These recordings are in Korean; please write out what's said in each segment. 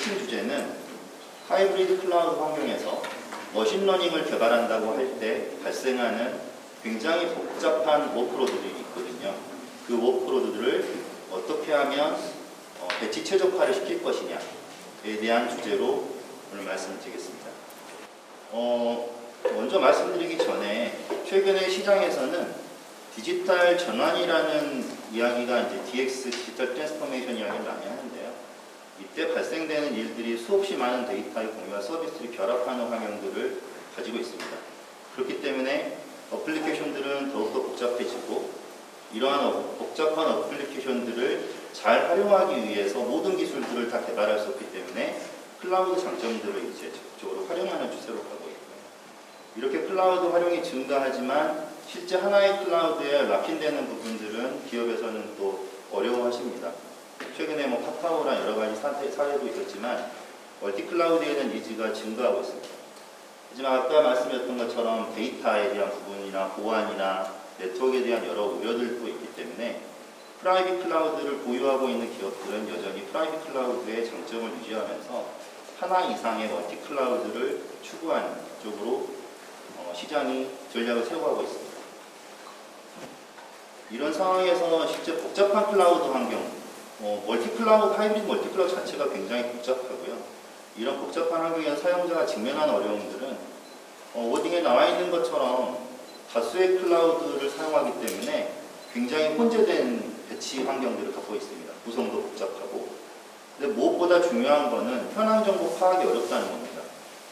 핵심 주제는 하이브리드 클라우드 환경에서 머신러닝을 개발한다고 할 때 발생하는 굉장히 복잡한 워크로드들이 있거든요. 그 워크로드들을 어떻게 하면 배치 최적화를 시킬 것이냐에 대한 주제로 오늘 말씀드리겠습니다. 먼저 말씀드리기 전에 최근에 시장에서는 디지털 전환이라는 이야기가 이제 DX, 디지털 트랜스포메이션 이야기를 많이 하는데요. 이때 발생되는 일들이 수없이 많은 데이터의 공유와 서비스를 결합하는 환경들을 가지고 있습니다. 그렇기 때문에 어플리케이션들은 더욱더 복잡해지고 이러한 복잡한 어플리케이션들을 잘 활용하기 위해서 모든 기술들을 다 개발할 수 없기 때문에 클라우드 장점들을 이제 적극적으로 활용하는 추세로 가고 있고요. 이렇게 클라우드 활용이 증가하지만 실제 하나의 클라우드에 락인되는 부분들은 기업에서는 또 어려워하십니다. 최근에 카카오랑 여러 가지 사례도 있었지만 멀티 클라우드에 대한 니즈가 증가하고 있습니다. 하지만 아까 말씀드렸던 것처럼 데이터에 대한 부분이나 보안이나 네트워크에 대한 여러 우려들도 있기 때문에 프라이빗 클라우드를 보유하고 있는 기업들은 여전히 프라이빗 클라우드의 장점을 유지하면서 하나 이상의 멀티 클라우드를 추구하는 쪽으로 시장이 전략을 세워가고 있습니다. 이런 상황에서 실제 복잡한 클라우드 환경, 하이브리드 멀티 클라우드 자체가 굉장히 복잡하고요. 이런 복잡한 환경에서 사용자가 직면하는 어려움들은 워딩에 나와 있는 것처럼 다수의 클라우드를 사용하기 때문에 굉장히 혼재된 배치 환경들을 갖고 있습니다. 구성도 복잡하고. 근데 무엇보다 중요한 것은 현황 정보 파악이 어렵다는 겁니다.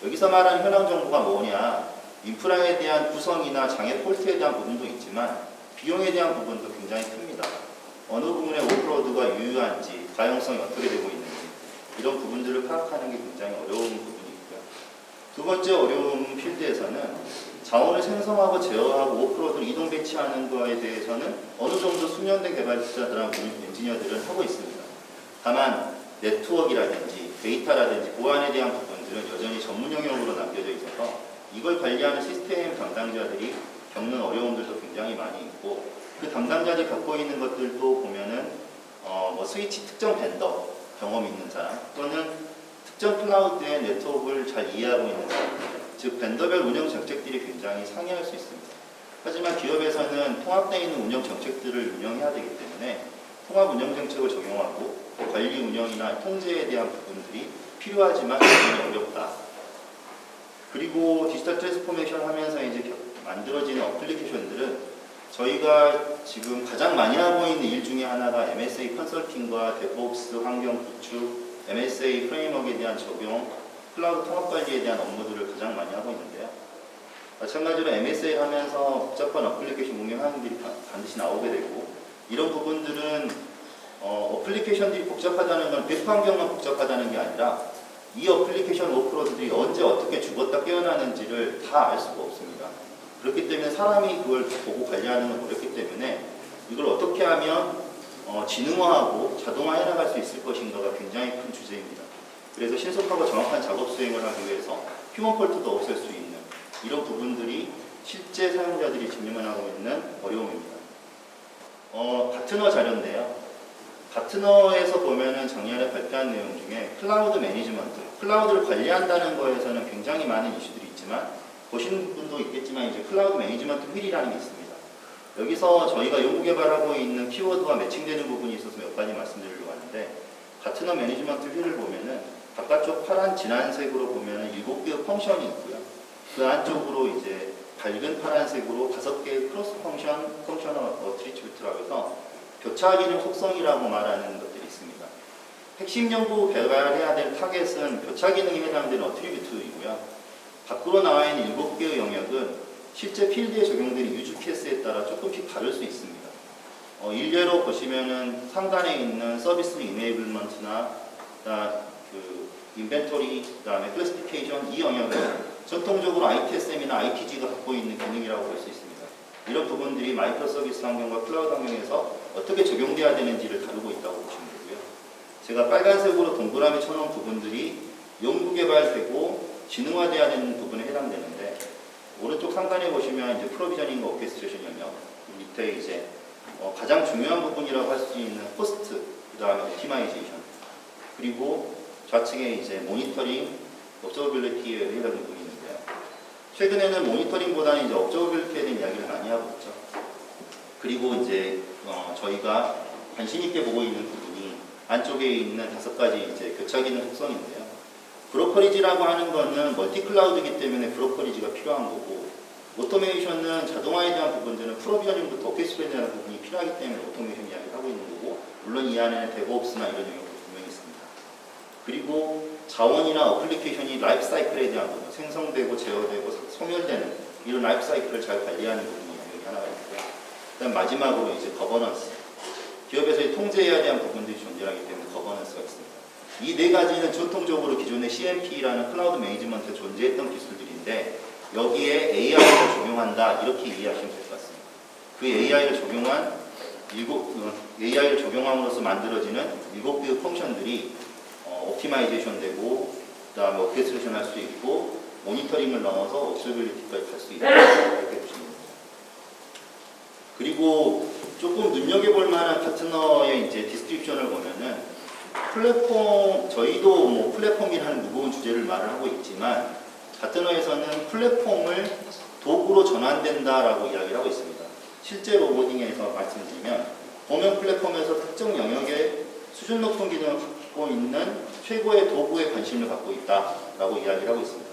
여기서 말하는 현황 정보가 뭐냐, 인프라에 대한 구성이나 장애 폴트에 대한 부분도 있지만 비용에 대한 부분도 굉장히 큽니다. 어느 부분의 워크로드가 유효한지, 가용성이 어떻게 되고 있는지 이런 부분들을 파악하는 게 굉장히 어려운 부분이 있고요. 두 번째 어려운 필드에서는 자원을 생성하고 제어하고 워크로드를 이동 배치하는 것에 대해서는 어느 정도 숙련된 개발자들하고 엔지니어들은 하고 있습니다. 다만 네트워크라든지 데이터라든지 보안에 대한 부분들은 여전히 전문 영역으로 남겨져 있어서 이걸 관리하는 시스템 담당자들이 겪는 어려움들도 굉장히 많이 있고 그 담당자들이 갖고 있는 것들도 보면은 스위치 특정 벤더 경험이 있는 사람 또는 특정 클라우드의 네트워크를 잘 이해하고 있는 사람, 즉 벤더별 운영 정책들이 굉장히 상이할 수 있습니다. 하지만 기업에서는 통합되어 있는 운영 정책들을 운영해야 되기 때문에 통합 운영 정책을 적용하고 관리 운영이나 통제에 대한 부분들이 필요하지만 굉장히 어렵다. 그리고 디지털 트랜스포메이션 하면서 이제 만들어지는 어플리케이션들은 저희가 지금 가장 많이 하고 있는 일 중에 하나가 MSA 컨설팅과 데브옵스 환경 구축, MSA 프레임워크에 대한 적용, 클라우드 통합 관리에 대한 업무들을 가장 많이 하고 있는데요. 마찬가지로 MSA 하면서 복잡한 어플리케이션 운영하는 일이 반드시 나오게 되고 이런 부분들은 어플리케이션들이 복잡하다는 건 웹 환경만 복잡하다는 게 아니라 이 어플리케이션 워크로드들이 언제 어떻게 죽었다 깨어나는지를 다 알 수가 없습니다. 그렇기 때문에 사람이 그걸 보고 관리하는 건 어렵기 때문에 이걸 어떻게 하면 지능화하고 자동화해 나갈 수 있을 것인가가 굉장히 큰 주제입니다. 그래서 신속하고 정확한 작업 수행을 하기 위해서 휴먼 폴트도 없앨 수 있는 이런 부분들이 실제 사용자들이 직면하고 있는 어려움입니다. 가트너 자료인데요. 가트너에서 보면은 작년에 발표한 내용 중에 클라우드 매니지먼트, 클라우드를 관리한다는 거에서는 굉장히 많은 이슈들이 있지만 보신 분도 있겠지만 이제 클라우드 매니지먼트 휠이라는 게 있습니다. 여기서 저희가 연구 개발하고 있는 키워드와 매칭되는 부분이 있어서 몇 가지 말씀드리려고 하는데 가트너 매니지먼트 휠을 보면은 바깥쪽 파란 진한색으로 보면은 7개의 펑션이 있고요. 그 안쪽으로 이제 밝은 파란색으로 5개의 크로스 펑셔널 어트리뷰트라고 해서 교차 기능 속성이라고 말하는 것들이 있습니다. 핵심 연구 개발해야 될 타겟은 교차 기능에 해당되는 어트리뷰트이고요. 밖으로 나와 있는 7개의 영역은 실제 필드에 적용되는 유즈 케이스에 따라 조금씩 다를 수 있습니다. 일례로 보시면은 상단에 있는 서비스 이네이블먼트나 그 인벤토리, 그다음에 클래시피케이션 이 영역은 전통적으로 ITSM이나 ITG가 갖고 있는 기능이라고 볼 수 있습니다. 이런 부분들이 마이크로 서비스 환경과 클라우드 환경에서 어떻게 적용돼야 되는지를 다루고 있다고 보시면 되고요. 제가 빨간색으로 동그라미 쳐놓은 부분들이 연구개발되고 지능화돼야 되는 부분에 해당되는데 오른쪽 상단에 보시면 이제 프로비저닝과 오케스트레이션 영역, 밑에 이제 가장 중요한 부분이라고 할 수 있는 호스트, 그 다음에 옵티마이제이션, 그리고 좌측에 이제 모니터링, observability에 해당하는 부분이 있는데요. 최근에는 모니터링보다는 이제 observability에 대한 이야기를 많이 하고 있죠. 그리고 이제 저희가 관심 있게 보고 있는 부분이 안쪽에 있는 5가지 이제 교차 기능 속성인데요. 브로커리지라고 하는 거는 멀티 클라우드이기 때문에 브로커리지가 필요한 거고, 오토메이션은 자동화에 대한 부분들은 프로비저닝부터 오케스트레이션에 대한 부분이 필요하기 때문에 오토메이션 이야기를 하고 있는 거고, 물론 이 안에는 데브옵스나 이런 영역도 분명히 있습니다. 그리고 자원이나 어플리케이션이 라이프 사이클에 대한 부분, 생성되고 제어되고 소멸되는 이런 라이프 사이클을 잘 관리하는 부분이 여기 하나가 있고요. 그다음 마지막으로 이제 거버넌스. 기업에서의 통제해야 대한 부분들이 존재하기 때문에 거버넌스가 있습니다. 이 4가지는 전통적으로 기존의 CMP라는 클라우드 매니지먼트에 존재했던 기술들인데, 여기에 AI를 적용한다 이렇게 이해하시면 될 것 같습니다. 그 AI를 적용함으로써 만들어지는 7개의 펑션들이 옵티마이제이션 되고, 그다음에 오케스트레이션 할 수 있고, 모니터링을 넘어서 observability까지 갈 수 있다 이렇게 보시면 됩니다. 그리고 조금 눈여겨볼 만한 파트너의 이제 디스크립션을 보면은, 플랫폼, 저희도 뭐 플랫폼이라는 무거운 주제를 말을 하고 있지만, 파트너에서는 플랫폼을 도구로 전환된다라고 이야기를 하고 있습니다. 실제 로보딩에서 말씀드리면, 보면 플랫폼에서 특정 영역에 수준 높은 기능을 갖고 있는 최고의 도구에 관심을 갖고 있다라고 이야기를 하고 있습니다.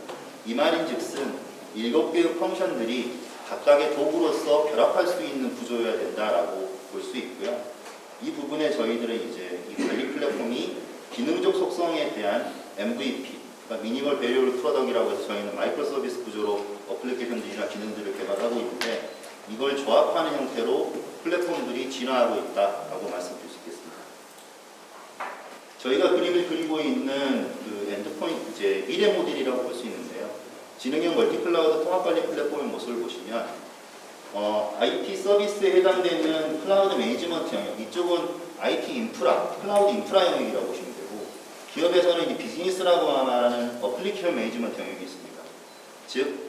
이 말인즉슨 7개의 펑션들이 각각의 도구로서 결합할 수 있는 구조여야 된다라고 볼 수 있고요. 이 부분에 저희들은 이제 이 관리 플랫폼이 기능적 속성에 대한 MVP, 그러니까 미니멀 베리어블 프로덕이라고 해서 저희는 마이크로 서비스 구조로 어플리케이션들이나 기능들을 개발하고 있는데, 이걸 조합하는 형태로 플랫폼들이 진화하고 있다라고 말씀드릴 수 있겠습니다. 저희가 그림을 그리고 있는 그 엔드포인트, 이제 미래 모델이라고 볼 수 있는데요. 지능형 멀티클라우드 통합관리 플랫폼의 모습을 보시면, IT 서비스에 해당되는 클라우드 매니지먼트 영역, 이쪽은 IT 인프라, 클라우드 인프라 영역이라고 보시면 되고, 기업에서는 이 비즈니스라고 말하는 어플리케이션 매니지먼트 영역이 있습니다. 즉,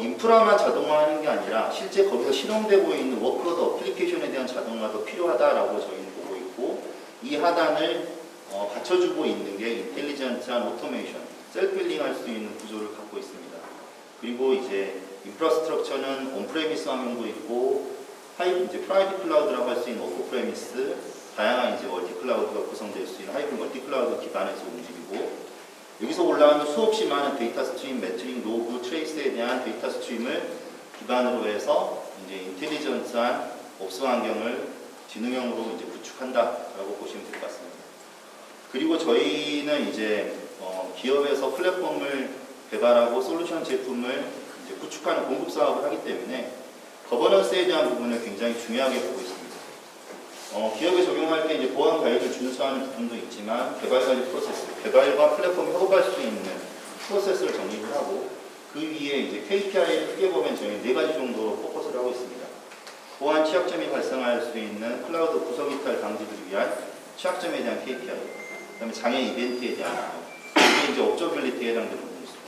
인프라만 자동화하는 게 아니라 실제 거기서 실행되고 있는 워크로드 어플리케이션에 대한 자동화도 필요하다라고 저희는 보고 있고, 이 하단을 받쳐주고 있는 게 인텔리전트한 오토메이션, 셀프 힐링 할 수 있는 구조를 갖고 있습니다. 그리고 이제 인프라스트럭처는 온프레미스 환경도 있고, 이제 프라이빗 클라우드라고 할 수 있는 오프프레미스, 다양한 이제 멀티 클라우드가 구성될 수 있는 하이브리드 멀티 클라우드 기반에서 움직이고, 여기서 올라오는 수없이 많은 데이터 스트림, 매트릭, 로그, 트레이스에 대한 데이터 스트림을 기반으로 해서 이제 인텔리전트한 옵스 환경을 지능형으로 이제 구축한다라고 보시면 될 것 같습니다. 그리고 저희는 이제 기업에서 플랫폼을 개발하고 솔루션 제품을 이제 구축하는 공급 사업을 하기 때문에 거버넌스에 대한 부분을 굉장히 중요하게 보고 있습니다. 기업에 적용할 때 이제 보안 가이드를 준수하는 부분도 있지만, 개발 관리 프로세스, 개발과 플랫폼이 협업할 수 있는 프로세스를 정립을 하고, 그 위에 이제 KPI를 크게 보면 저희 4가지 정도로 포커스를 하고 있습니다. 보안 취약점이 발생할 수 있는 클라우드 구석 이탈 방지를 위한 취약점에 대한 KPI, 그다음에 장애 이벤트에 대한 부분, 이게 이제 observability에 해당되는 부분이 있죠.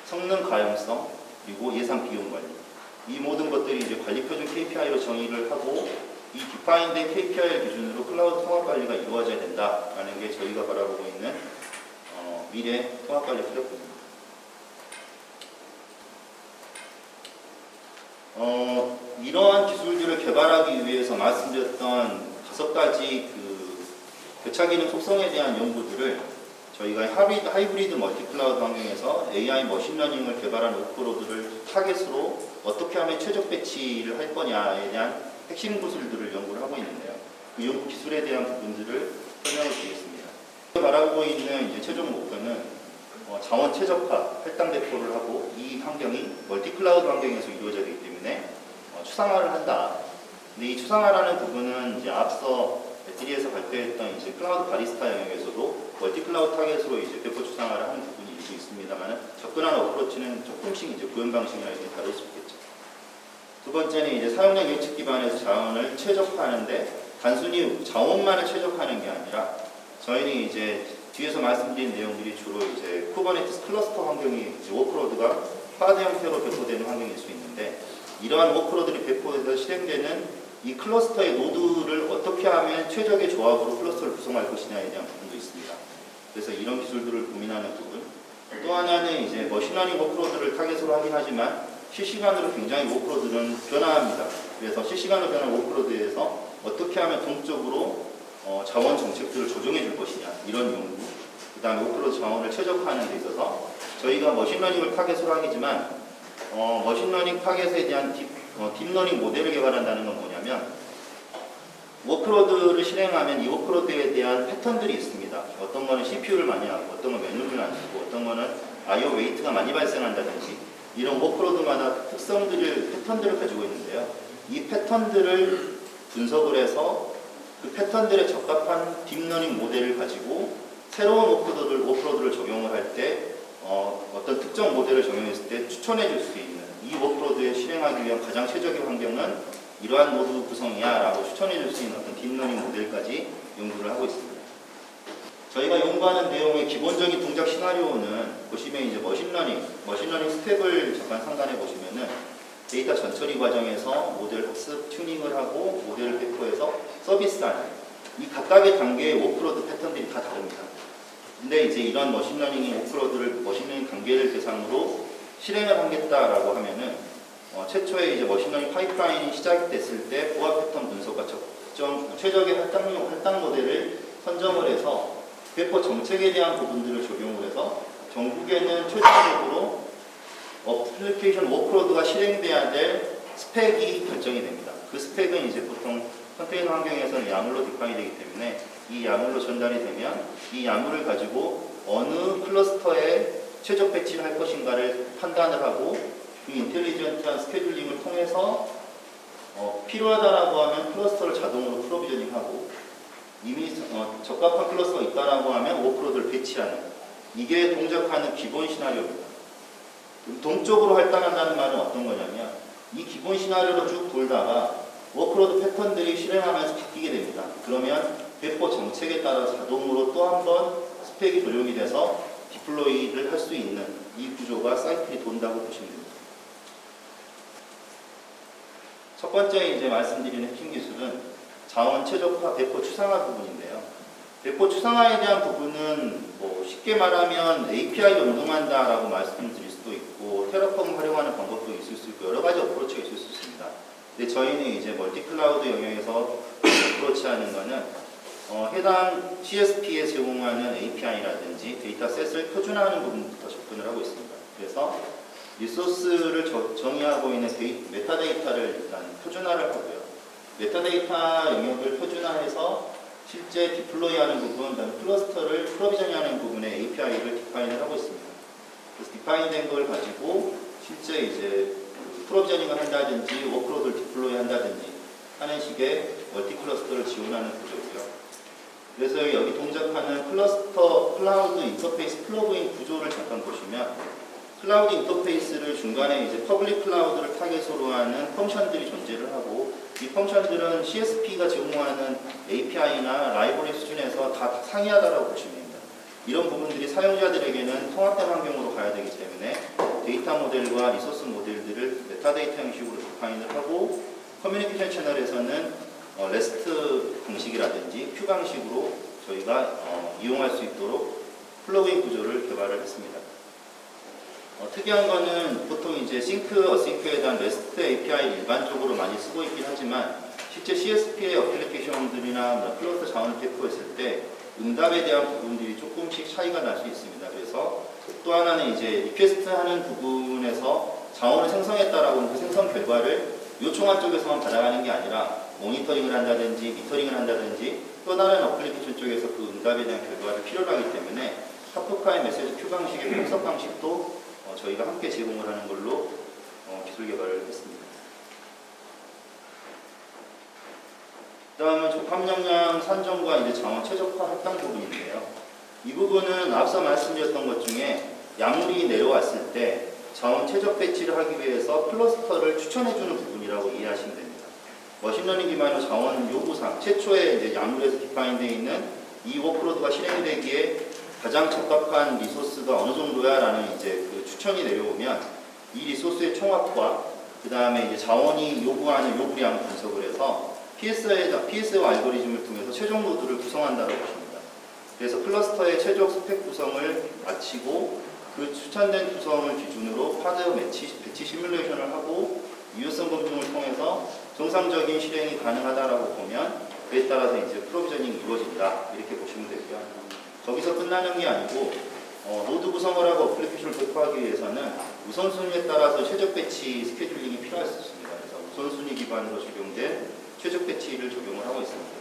성능 가용성, 그리고 예상 비용 관리, 이 모든 것들이 이제 관리 표준 KPI로 정의를 하고, 이 디파인된 KPI를 기준으로 클라우드 통합 관리가 이루어져야 된다라는 게 저희가 바라보고 있는 미래 통합 관리 플랫폼입니다. 이러한 기술들을 개발하기 위해서 말씀드렸던 5가지 그 교차 기능 속성에 대한 연구들을 저희가 하이브리드 멀티 클라우드 환경에서 AI 머신러닝을 개발한 워크로드를 타겟으로 어떻게 하면 최적 배치를 할 거냐에 대한 핵심 기술들을 연구를 하고 있는데요. 그 연구 기술에 대한 부분들을 설명을 드리겠습니다. 바라보고 있는 이제 최종 목표는 자원 최적화, 할당 배포를 하고, 이 환경이 멀티 클라우드 환경에서 이루어져야 되기 때문에 추상화를 한다. 근데 이 추상화라는 부분은 이제 앞서 배터리에서 발표했던 이제 클라우드 바리스타 영역에서도 멀티 클라우드 타겟으로 이제 배포 추상화를 하는 부분이 일부 있습니다만, 접근하는 어프로치는 조금씩 이제 구현 방식이나 이렇게 다를 수 있겠죠. 두 번째는 이제 사용량 예측 기반에서 자원을 최적화하는데, 단순히 자원만을 최적화하는 게 아니라, 저희는 이제 뒤에서 말씀드린 내용들이 주로 이제 쿠버네티스 클러스터 환경이 이제 워크로드가 파드 형태로 배포되는 환경일 수 있는데, 이러한 워크로드를 배포해서 실행되는 이 클러스터의 노드를 어떻게 하면 최적의 조합으로 클러스터를 구성할 것이냐에 대한 부분도 있습니다. 그래서 이런 기술들을 고민하는 부분. 또 하나는 이제 머신러닝 워크로드를 타겟으로 하긴 하지만 실시간으로 굉장히 워크로드는 변화합니다. 그래서 실시간으로 변한 워크로드에서 어떻게 하면 동적으로 자원 정책들을 조정해 줄 것이냐 이런 연구, 그 다음에 워크로드 자원을 최적화하는 데 있어서 저희가 머신러닝을 타겟으로 하기지만 머신러닝 타겟에 대한 딥러닝 모델을 개발한다는 건 뭐냐면 워크로드를 실행하면 이 워크로드에 대한 패턴들이 있습니다. 어떤 거는 CPU를 많이 하고 어떤 건 메모리를 안 쓰고 어떤 거는 IO 웨이트가 많이 발생한다든지 이런 워크로드마다 패턴들을 가지고 있는데요. 이 패턴들을 분석을 해서 그 패턴들에 적합한 딥러닝 모델을 가지고 새로운 워크로드를 적용을 할 때 어떤 특정 모델을 적용했을 때 추천해 줄 수 있는 이 워크로드에 실행하기 위한 가장 최적의 환경은 이러한 모드 구성이야 라고 추천해 줄 수 있는 어떤 딥러닝 모델까지 연구를 하고 있습니다. 저희가 연구하는 내용의 기본적인 동작 시나리오는 보시면 이제 머신러닝 스텝을 잠깐 상단에 보시면은 데이터 전처리 과정에서 모델 학습, 튜닝을 하고 모델을 배포해서 서비스하는 이 각각의 단계의 워크로드 패턴들이 다 다릅니다. 근데 이제 이런 머신러닝 단계를 대상으로 실행을 하겠다라고 하면은 최초에 이제 머신러닝 파이프라인이 시작됐을 때 보안 패턴 분석과 최적의 할당 모델을 선정을 해서 배포 정책에 대한 부분들을 적용을 해서 전국에는 최종적으로 어플리케이션 워크로드가 실행돼야 될 스펙이 결정이 됩니다. 그 스펙은 이제 보통 컨테이너 환경에서는 야물로 디파인이 되기 때문에 이 야물로 전달이 되면 이 야물을 가지고 어느 클러스터에 최적 배치를 할 것인가를 판단을 하고 그 인텔리전트한 스케줄링을 통해서 필요하다라고 하면 클러스터를 자동으로 프로비저닝하고 이미 적합한 클러스터가 있다라고 하면 워크로드를 배치하는 이게 동작하는 기본 시나리오입니다. 동적으로 할당한다는 말은 어떤 거냐면 이 기본 시나리오로 쭉 돌다가 워크로드 패턴들이 실행하면서 바뀌게 됩니다. 그러면 배포 정책에 따라 자동으로 또 한 번 스펙이 적용이 돼서 디플로이를 할 수 있는 이 구조가 사이클이 돈다고 보시면 됩니다. 첫 번째 이제 말씀드리는 핵심 기술은 자원 최적화 배포 추상화 부분인데요. 배포 추상화에 대한 부분은 쉽게 말하면 API를 운동한다라고 말씀드릴 수도 있고 테라폼 활용하는 방법도 있을 수 있고 여러 가지 어프로치가 있을 수 있습니다. 근데 저희는 이제 멀티클라우드 영역에서 어프로치하는 거는 해당 CSP에 제공하는 API라든지 데이터셋을 표준화하는 부분부터 접근을 하고 있습니다. 그래서 리소스를 정의하고 있는 메타데이터를 일단 표준화를 하고요. 메타데이터 영역을 표준화해서 실제 디플로이하는 부분, 그다음에 클러스터를 프로비저닝하는 부분에 API를 디파인을 하고 있습니다. 그래서 디파인된 걸 가지고 실제 이제 프로비저닝을 한다든지 워크로드를 디플로이 한다든지 하는 식의 멀티 클러스터를 지원하는 구조고요. 그래서 여기 동작하는 클라우드 인터페이스 플러그인 구조를 잠깐 보시면 클라우드 인터페이스를 중간에 이제 퍼블릭 클라우드를 타겟으로 하는 펑션들이 존재를 하고 이 펑션들은 CSP가 제공하는 API나 라이브러리 수준에서 다 상이하다라고 보시면 됩니다. 이런 부분들이 사용자들에게는 통합된 환경으로 가야 되기 때문에 데이터 모델과 리소스 모델들을 메타데이터 형식으로 디파인을 하고 커뮤니케이션 채널에서는 REST 방식이라든지 큐 방식으로 저희가 이용할 수 있도록 플러그인 구조를 개발을 했습니다. 특이한 거는 보통 이제 싱크, 어싱크에 대한 REST API 일반적으로 많이 쓰고 있긴 하지만 실제 CSP의 어플리케이션들이나 클러스터 자원을 배포했을 때 응답에 대한 부분들이 조금씩 차이가 날 수 있습니다. 그래서 또 하나는 이제 리퀘스트 하는 부분에서 자원을 생성했다라고 하는 그 생성 결과를 요청한 쪽에서만 받아가는 게 아니라 모니터링을 한다든지 미터링을 한다든지 또 다른 어플리케이션 쪽에서 그 응답에 대한 결과를 필요로 하기 때문에 카프카의 메시지 큐 방식의 분석 방식도 저희가 함께 제공을 하는 걸로 기술 개발을 했습니다. 그 다음은 적합 역량 산정과 이제 자원 최적화 할당 부분인데요. 이 부분은 앞서 말씀드렸던 것 중에 야물이 내려왔을 때 자원 최적 배치를 하기 위해서 클러스터를 추천해주는 부분이라고 이해하시면 됩니다. 머신러닝 기반의 자원 요구상 최초에 이제 야물에서 디파인되어 있는 이 워크로드가 실행되기에 가장 적합한 리소스가 어느 정도야라는 이제 그 추천이 내려오면 이 리소스의 총합과 그 다음에 이제 자원이 요구하는 요구량 분석을 해서 PSO 알고리즘을 통해서 최종 노드를 구성한다고 보십니다. 그래서 클러스터의 최종 스펙 구성을 마치고 그 추천된 구성을 기준으로 파드 배치 시뮬레이션을 하고 유효성 검증을 통해서 정상적인 실행이 가능하다라고 보면 그에 따라서 이제 프로비저닝이 이루어진다 이렇게 보시면 되고요. 거기서 끝나는 게 아니고 노드 구성을 하고 어플리케이션을 배포하기 위해서는 우선순위에 따라서 최적 배치 스케줄링이 필요할 수 있습니다. 그래서 우선순위 기반으로 적용된 최적 배치를 적용을 하고 있습니다.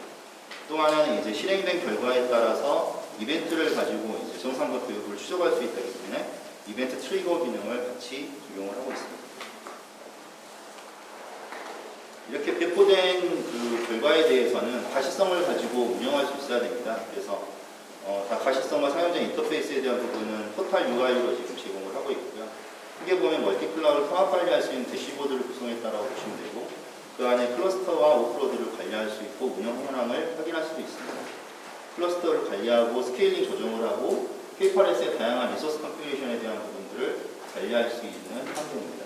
또 하나는 이제 실행된 결과에 따라서 이벤트를 가지고 이제 정상적 교육을 추적할 수 있기 때문에 이벤트 트리거 기능을 같이 적용을 하고 있습니다. 이렇게 배포된 그 결과에 대해서는 가시성을 가지고 운영할 수 있어야 됩니다. 그래서 다 가시성과 사용자 인터페이스에 대한 부분은 포탈 UI로 지금 제공을 하고 있고요. 크게 보면 멀티클라우드를 통합 관리할 수 있는 대시보드를 구성했다라고 보시면 되고 그 안에 클러스터와 오프로드를 관리할 수 있고 운영 현황을 확인할 수도 있습니다. 클러스터를 관리하고 스케일링 조정을 하고 K8S의 다양한 리소스 컨피그레이션에 대한 부분들을 관리할 수 있는 환경입니다.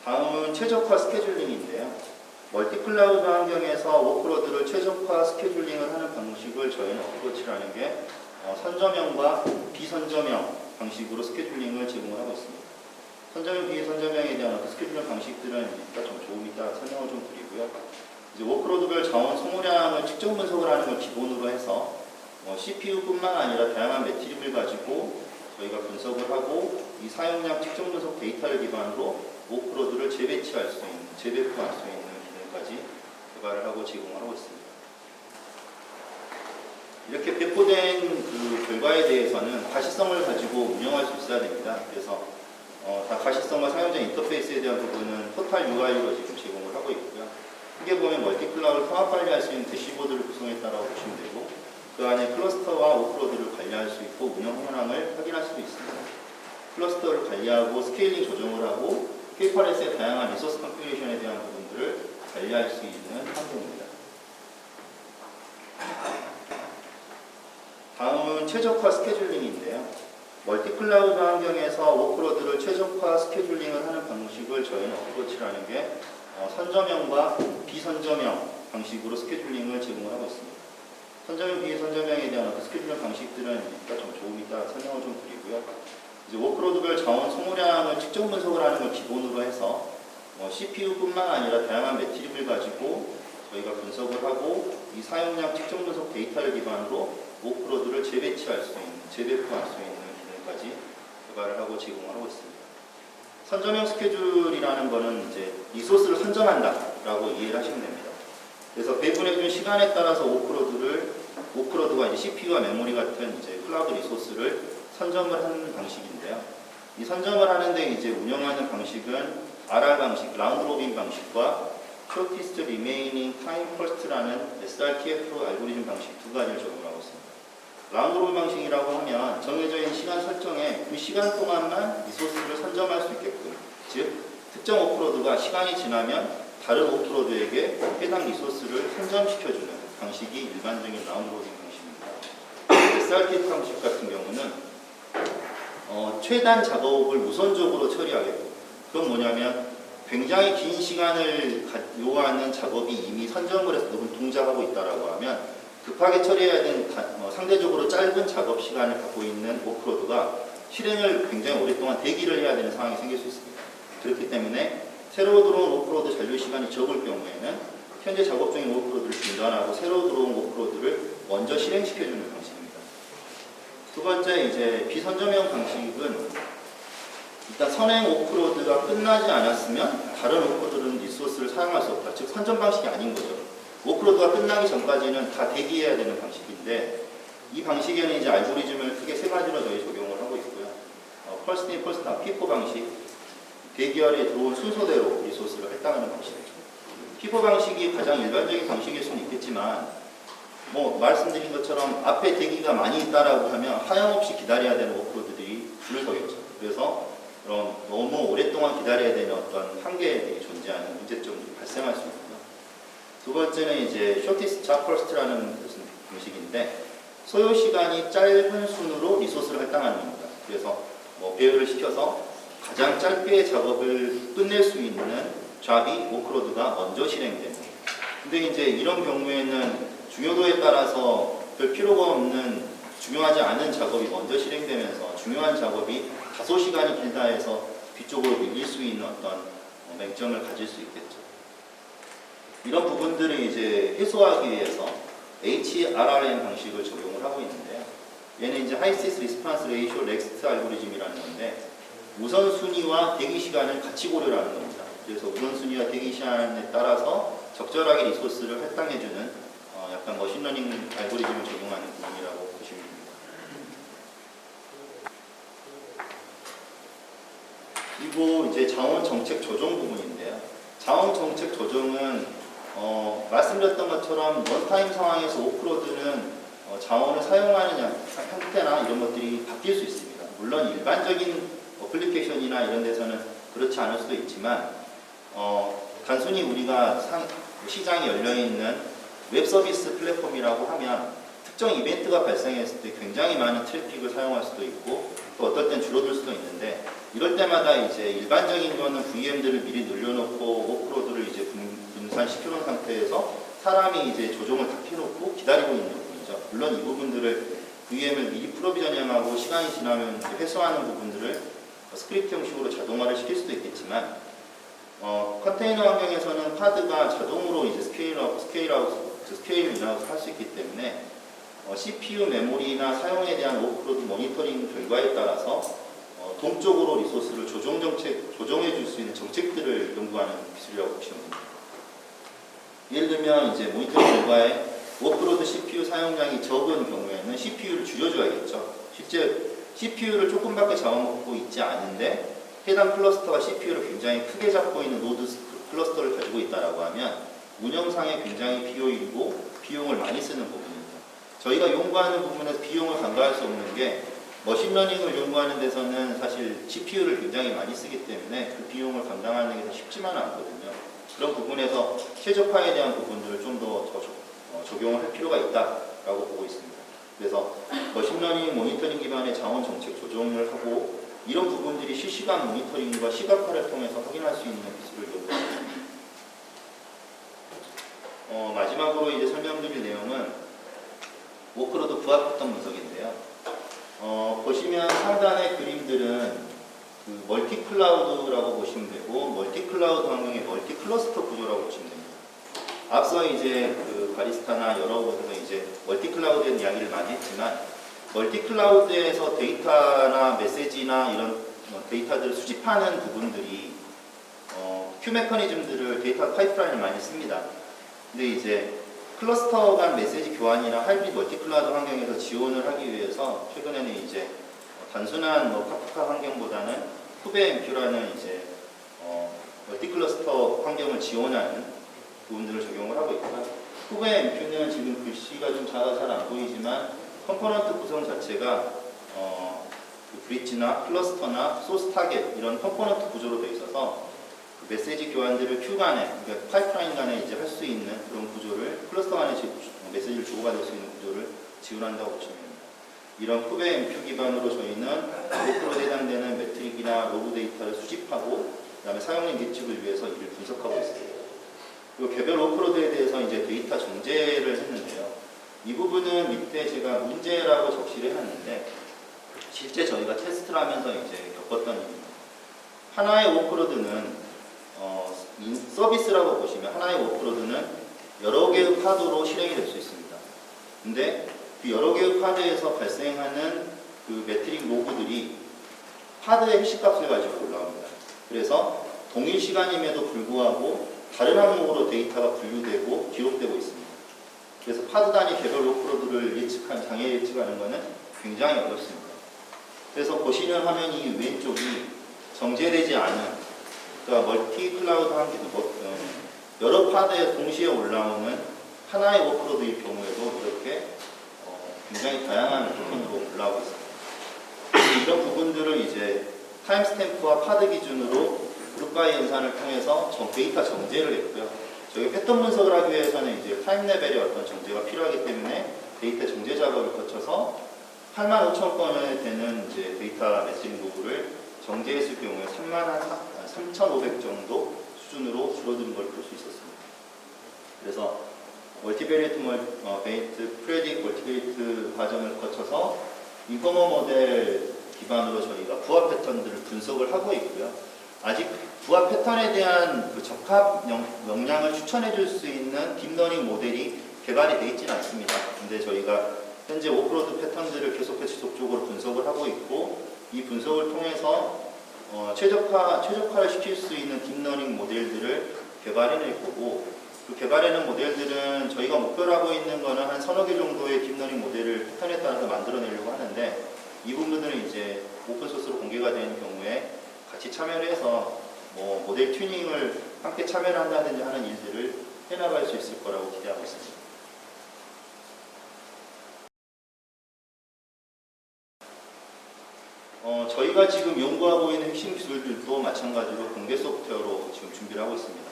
다음은 최적화 스케줄링인데요. 멀티클라우드 환경에서 워크로드를 최적화 스케줄링을 하는 방식을 저희는 어프로치라는 게 선점형 비선점형 방식으로 스케줄링을 제공을 하고 있습니다. 선점형, 비선점형에 대한 스케줄링 방식들은 이따 좀 조금 이따 설명을 좀 드리고요. 이제 워크로드별 자원 소모량을 측정 분석을 하는 걸 기본으로 해서 CPU뿐만 아니라 다양한 매트릭을 가지고 저희가 분석을 하고 이 사용량 측정 분석 데이터를 기반으로 워크로드를 재배치할 수 있는, 재배포할 수 있는 기능까지 개발을 하고 제공을 하고 있습니다. 이렇게 배포된 그 결과에 대해서는 가시성을 가지고 운영할 수 있어야 됩니다. 그래서 다 가시성과 사용자 인터페이스에 대한 부분은 포탈 UI로 지금 제공을 하고 있고요. 크게 보면 멀티클라우드를 통합 관리할 수 있는 대시보드를 구성했다라고 보시면 되고 그 안에 클러스터와 오프로드를 관리할 수 있고 운영 현황을 확인할 수도 있습니다. 클러스터를 관리하고 스케일링 조정을 하고 K8S의 다양한 리소스 컨피그레이션에 대한 부분들을 관리할 수 있는 환경입니다. 다음은 최적화 스케줄링인데요. 멀티클라우드 환경에서 워크로드를 최적화 스케줄링을 하는 방식을 저희는 어프로치라는 게 선점형과 비선점형 방식으로 스케줄링을 제공을 하고 있습니다. 선점형, 비선점형에 대한 스케줄링 방식들은 이따 좀 조금 이따 설명을 좀 드리고요. 이제 워크로드별 자원 소모량을 측정 분석을 하는 걸 기본으로 해서 CPU뿐만 아니라 다양한 매트릭을 가지고 저희가 분석을 하고 이 사용량 측정 분석 데이터를 기반으로 워크로드를 재배치할 수 있는, 재배포할 수 있는 기능까지 개발을 하고 제공을 하고 있습니다. 선점형 스케줄이라는 거는 이제 리소스를 선점한다라고 이해를 하시면 됩니다. 그래서 배분해준 시간에 따라서 워크로드가 이제 CPU와 메모리 같은 이제 클라우드 리소스를 선점을 하는 방식인데요. 이 선점을 하는데 이제 운영하는 방식은 RR 방식, 라운드 로빈 방식과 Shortest Remaining Time First라는 SRTF 알고리즘 방식 두 가지를 적용하고 있습니다. 라운드 로빈 방식이라고 하면 정해져 있는 시간 설정에 그 시간 동안만 리소스를 선점할 수 있게끔, 즉 특정 워크로드가 시간이 지나면 다른 워크로드에게 해당 리소스를 선점시켜주는 방식이 일반적인 라운드 로빈 방식입니다. SRTF 방식 같은 경우는 최단 작업을 우선적으로 처리하겠고, 그건 뭐냐면 굉장히 긴 시간을 요하는 작업이 이미 선점을 해서 동작하고 있다라고 하면 급하게 처리해야 되는 상대적으로 짧은 작업 시간을 갖고 있는 워크로드가 실행을 굉장히 오랫동안 대기를 해야 되는 상황이 생길 수 있습니다. 그렇기 때문에 새로 들어온 워크로드 잔류 시간이 적을 경우에는 현재 작업 중인 워크로드를 중단하고 새로 들어온 워크로드를 먼저 실행시켜주는 방식입니다. 두 번째, 이제 비선점형 방식은 일단 선행 워크로드가 끝나지 않았으면 다른 워크로드는 리소스를 사용할 수 없다. 즉 선점 방식이 아닌 거죠. 워크로드가 끝나기 전까지는 다 대기해야 되는 방식인데 이 방식에는 이제 알고리즘을 크게 세 가지로 저희 적용을 하고 있고요. First in, First out, FIFO 방식, 대기열에 들어온 순서대로 리소스를 할당하는 방식이죠. FIFO 방식이 가장 일반적인 방식일 수는 있겠지만 말씀드린 것처럼 앞에 대기가 많이 있다라고 하면 하염없이 기다려야 되는 워크로드들이 줄을 서겠죠. 그래서 너무 오랫동안 기다려야 되는 어떤 한계들이 존재하는 문제점들이 발생할 수 있고요. 두 번째는 이제 Shortest Job First라는 방식인데 소요 시간이 짧은 순으로 리소스를 할당하는 겁니다. 그래서 배열을 시켜서 가장 짧게 작업을 끝낼 수 있는 잡이 워크로드가 먼저 실행되는. 근데 이제 이런 경우에는 중요도에 따라서 별 필요가 없는 중요하지 않은 작업이 먼저 실행되면서 중요한 작업이 다소 시간이 길다 해서 뒤쪽으로 밀릴 수 있는 어떤 맹점을 가질 수 있겠죠. 이런 부분들을 이제 해소하기 위해서 HRRM 방식을 적용을 하고 있는데요. 얘는 이제 High Response Ratio REST 알고리즘이라는 건데 우선순위와 대기 시간을 같이 고려를 하는 겁니다. 그래서 우선순위와 대기 시간에 따라서 적절하게 리소스를 할당해주는 약간 머신러닝 알고리즘을 적용하는 부분이라고 보시면 됩니다. 그리고 이제 자원 정책 조정 부분인데요. 자원 정책 조정은 말씀드렸던 것처럼 원타임 상황에서 오프로드는 자원을 사용하는 형태나 이런 것들이 바뀔 수 있습니다. 물론 일반적인 어플리케이션이나 이런 데서는 그렇지 않을 수도 있지만 단순히 우리가 시장에 열려있는 웹 서비스 플랫폼이라고 하면 특정 이벤트가 발생했을 때 굉장히 많은 트래픽을 사용할 수도 있고 또 어떨 땐 줄어들 수도 있는데 이럴 때마다 이제 일반적인 거는 VM들을 미리 늘려놓고 워크로드를 이제 분산시켜 놓은 상태에서 사람이 이제 조정을 다 켜놓고 기다리고 있는 부분이죠. 물론 이 부분들을 VM을 미리 프로비저닝하고 시간이 지나면 회수하는 부분들을 스크립트 형식으로 자동화를 시킬 수도 있겠지만 컨테이너 환경에서는 파드가 자동으로 이제 스케일 인하우스 할 수 있기 때문에 CPU 메모리나 사용에 대한 워크로드 모니터링 결과에 따라서 동적으로 리소스를 조정해 줄 수 있는 정책들을 연구하는 기술이라고 보시면 됩니다. 예를 들면 이제 모니터링 결과에 워크로드 CPU 사용량이 적은 경우에는 CPU를 줄여줘야겠죠. 실제 CPU를 조금밖에 잡아먹고 있지 않은데 해당 클러스터가 CPU를 굉장히 크게 잡고 있는 노드 클러스터를 가지고 있다고 하면 운영상에 굉장히 비효율이고 비용을 많이 쓰는 부분입니다. 저희가 연구하는 부분에서 비용을 간과할 수 없는 게 머신러닝을 연구하는 데서는 사실 CPU를 굉장히 많이 쓰기 때문에 그 비용을 감당하는 게 쉽지만은 않거든요. 그런 부분에서 최적화에 대한 부분들을 좀 더 적용을 할 필요가 있다라고 보고 있습니다. 그래서 머신러닝 모니터링 기반의 자원 정책 조정을 하고 이런 부분들이 실시간 모니터링과 시각화를 통해서 확인할 수 있는 기술을 연구합니다. 마지막으로 이제 설명드릴 내용은 워크로드 부합 패턴 분석인데요. 보시면 상단의 그림들은 그 멀티 클라우드라고 보시면 되고 멀티 클라우드 환경의 멀티 클러스터 구조라고 보시면 됩니다. 앞서 이제 그 바리스타나 여러 곳에서 이제 멀티 클라우드에 대한 이야기를 많이 했지만 멀티 클라우드에서 데이터나 메시지나 이런 데이터들을 수집하는 부분들이 큐 메커니즘들을 데이터 파이프라인을 많이 씁니다. 근데 이제 클러스터 간 메시지 교환이나 하이브리드 멀티 클라우드 환경에서 지원을 하기 위해서 최근에는 이제 단순한 카프카 환경보다는 쿠베엠큐라는 이제 멀티 클러스터 환경을 지원하는 부분들을 적용을 하고 있고요. 쿠베엠큐는 지금 글씨가 좀 작아 잘 안 보이지만 컴포넌트 구성 자체가 그 브릿지나 클러스터나 소스 타겟 이런 컴포넌트 구조로 되어 있어서 그 메시지 교환들을 큐 간에, 그러니까 파이프라인 간에 이제 할 수 있는 그런 구조를 클러스터 간에 메시지를 주고받을 수 있는 구조를 지원한다고 보시면 됩니다. 이런 쿠베엠큐 기반으로 저희는 워크로드에 해당되는 매트릭이나 로그 데이터를 수집하고 그다음에 사용자 예측을 위해서 이를 분석하고 있습니다. 그리고 개별 워크로드에 대해서 이제 데이터 정제를 했는데요. 이 부분은 밑에 제가 문제라고 적시를 해놨는데 실제 저희가 테스트를 하면서 이제 겪었던 일입니다. 하나의 워크로드는 서비스라고 보시면 하나의 워크로드는 여러 개의 파드로 실행이 될 수 있습니다. 근데 그 여러 개의 파드에서 발생하는 그 매트릭 로그들이 파드의 해시값을 가지고 올라옵니다. 그래서 동일 시간임에도 불구하고 다른 항목으로 데이터가 분류되고 기록되고 있습니다. 그래서 파드 단위 개별 워크로드를 장애 예측하는 것은 굉장히 어렵습니다. 그래서 보시는 화면 이 왼쪽이 정제되지 않은 그러니까 멀티 클라우드 환경, 여러 파드에 동시에 올라오는 하나의 워크로드일 경우에도 이렇게 굉장히 다양한 패턴으로 올라오고 있습니다. 이런 부분들을 이제 타임스탬프와 파드 기준으로 그룹 바이 연산을 통해서 데이터 정제를 했고요. 저희 패턴 분석을 하기 위해서는 이제 타임 레벨의 어떤 정제가 필요하기 때문에 데이터 정제 작업을 거쳐서 85,000건에 되는 이제 데이터 매칭 로그를 정제했을 경우에 3,500 정도 수준으로 줄어드는 걸 볼 수 있었습니다. 그래서 베이트 프레딕 멀티베이트 과정을 거쳐서 인포머 모델 기반으로 저희가 부하 패턴들을 분석을 하고 있고요. 아직 부하 패턴에 대한 그 적합 역량을 추천해 줄 수 있는 딥러닝 모델이 개발이 되어 있지는 않습니다. 근데 저희가 현재 오프로드 패턴들을 계속해서 지속적으로 분석을 하고 있고, 이 분석을 통해서 최적화를 시킬 수 있는 딥러닝 모델들을 개발해낼 거고, 그 개발해낸 모델들은 저희가 목표로 하고 있는 거는 한 서너 개 정도의 딥러닝 모델을 패턴에 따라서 만들어내려고 하는데, 이 부분들은 이제 오픈소스로 공개가 되는 경우에 같이 참여를 해서 뭐 모델 튜닝을 함께 참여를 한다든지 하는 일들을 해나갈 수 있을 거라고 기대하고 있습니다. 저희가 지금 연구하고 있는 핵심 기술들도 마찬가지로 공개 소프트웨어로 지금 준비를 하고 있습니다.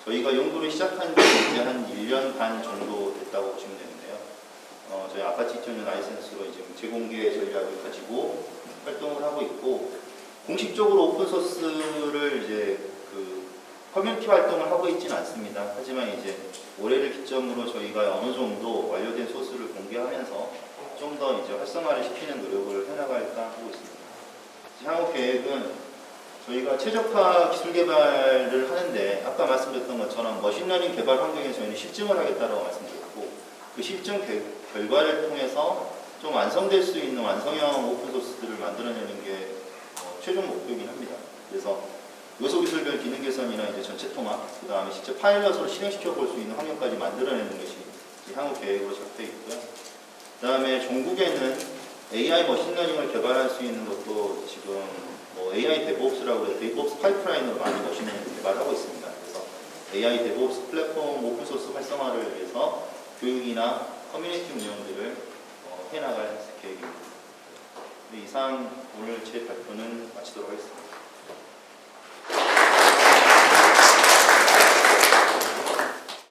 저희가 연구를 시작한 지 이제 한 1년 반 정도 됐다고 보시면 되는데요. 저희 아파치 2.0 라이센스로 이제 재공개 전략을 가지고 활동을 하고 있고, 공식적으로 오픈소스를 이제 그 커뮤니티 활동을 하고 있지는 않습니다. 하지만 이제 올해를 기점으로 저희가 어느 정도 완료된 소스를 공개하면서 좀 더 이제 활성화를 시키는 노력을 해나갈까 하고 있습니다. 향후 계획은 저희가 최적화 기술 개발을 하는데, 아까 말씀드렸던 것처럼 머신러닝 개발 환경에 저희는 실증을 하겠다고 말씀드렸고, 그 실증 결과를 통해서 좀 완성될 수 있는 완성형 오픈소스들을 만들어내는 게 최종 목표이긴 합니다. 그래서 요소 기술별 기능 개선이나 이제 전체 통합, 그 다음에 실제 파일럿으로 실행시켜 볼 수 있는 환경까지 만들어내는 것이 향후 계획으로 잡혀 있고요. 그 다음에 전국에는 AI 머신러닝을 개발할 수 있는 것도 지금 AI DevOps라고 해서 DevOps 파이프라인으로 많이 머신러닝을 개발하고 있습니다. 그래서 AI DevOps 플랫폼 오픈소스 활성화를 위해서 교육이나 커뮤니티 운영들을 해나갈 계획입니다. 이상 오늘 제 발표는